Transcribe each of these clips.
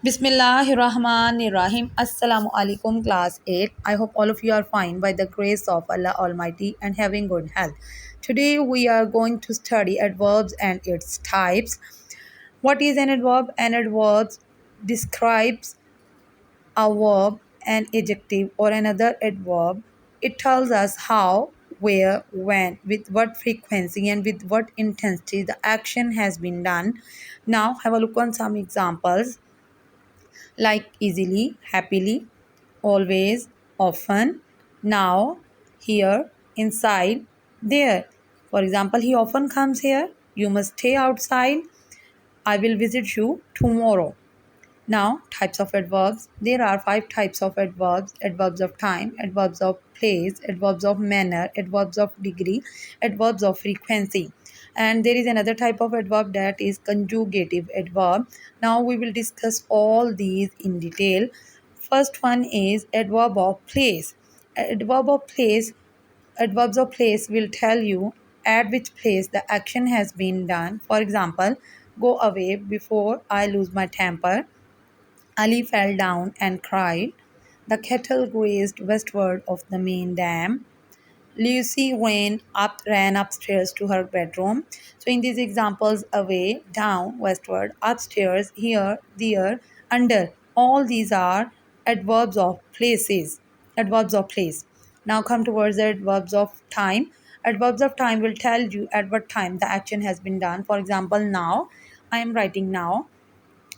Bismillahirrahmanirrahim. Assalamu alaikum, class 8. I hope all of you are fine by the grace of Allah Almighty and having good health. Today we are going to study adverbs and its types. What is an adverb? An adverb describes a verb, an adjective, or another adverb. It tells us how, where, when, with what frequency, and with what intensity the action has been done. Now, have a look on some examples like easily, happily, always, often, now, here, inside, there. For example, he often comes here. You must stay outside. I will visit you tomorrow. Now, types of adverbs. There are five types of adverbs: adverbs of time, adverbs of place, adverbs of manner, adverbs of degree, adverbs of frequency. And there is another type of adverb that is conjugative adverb. Now, we will discuss all these in detail. First one is adverb of place. Adverb of place, adverbs of place will tell you at which place the action has been done. For example, go away before I lose my temper. Ali fell down and cried. The kettle grazed westward of the main dam. Lucy ran upstairs to her bedroom. So in these examples, away, down, westward, upstairs, here, there, under, all these are adverbs of places, adverbs of place. Now come towards the adverbs of time. Adverbs of time will tell you at what time the action has been done. For example, now, I am writing now.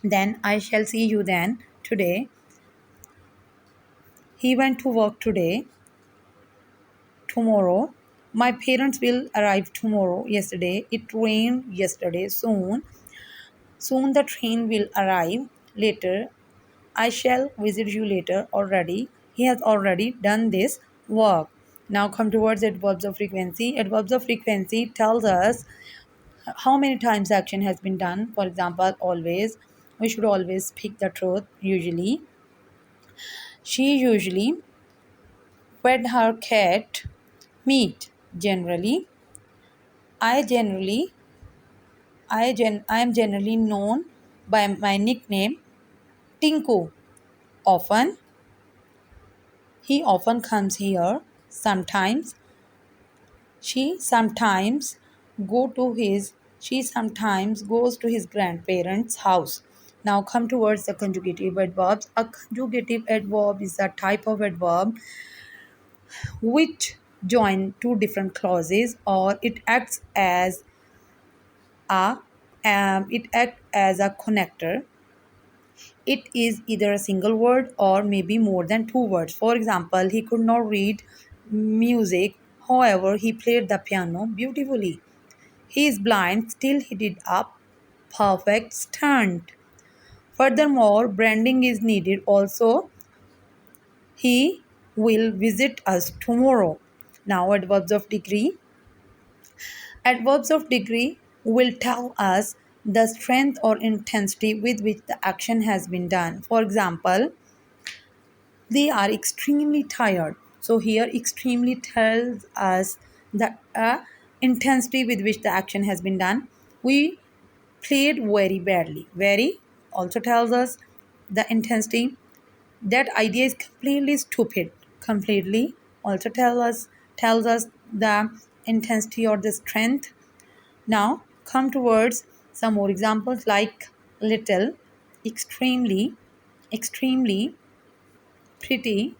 Then I shall see you then, today. He went to work today, tomorrow. My parents will arrive tomorrow, yesterday. It rained yesterday, soon. Soon the train will arrive, later. I shall visit you later, already. He has already done this work. Now come towards adverbs of frequency. Adverbs of frequency tells us how many times action has been done. For example, always. We should always speak the truth, usually. She usually fed her cat meat. Generally, I generally, I am generally known by my nickname Tinku. Often, he often comes here. Sometimes, she sometimes go to his she sometimes goes to his grandparents' house. Now come towards the conjugative adverbs. A conjugative adverb is a type of adverb which join two different clauses, or a it acts as a connector. It is either a single word or maybe more than two words. For example, he could not read music, however, he played the piano beautifully. He is blind, still he did a perfect stunt. Furthermore, branding is needed also. He will visit us tomorrow. Now, adverbs of degree. Adverbs of degree will tell us the strength or intensity with which the action has been done. For example, they are extremely tired. So here, extremely tells us the intensity with which the action has been done. We played very badly. Very also tells us the intensity. That idea is completely stupid. Completely also tells us the intensity or the strength. Now come towards some more examples like little, extremely, extremely, pretty,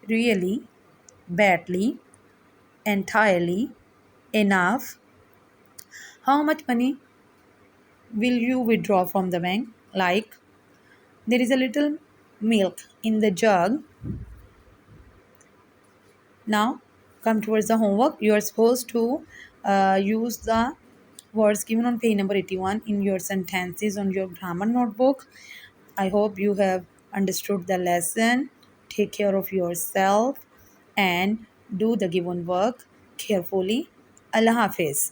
really, badly, entirely, enough. How much money will you withdraw from the bank? Like, there is a little milk in the jug. Now, come towards the homework. You are supposed to use the words given on page number 81 in your sentences on your grammar notebook. I hope you have understood the lesson. Take care of yourself and do the given work carefully. Allah Hafiz.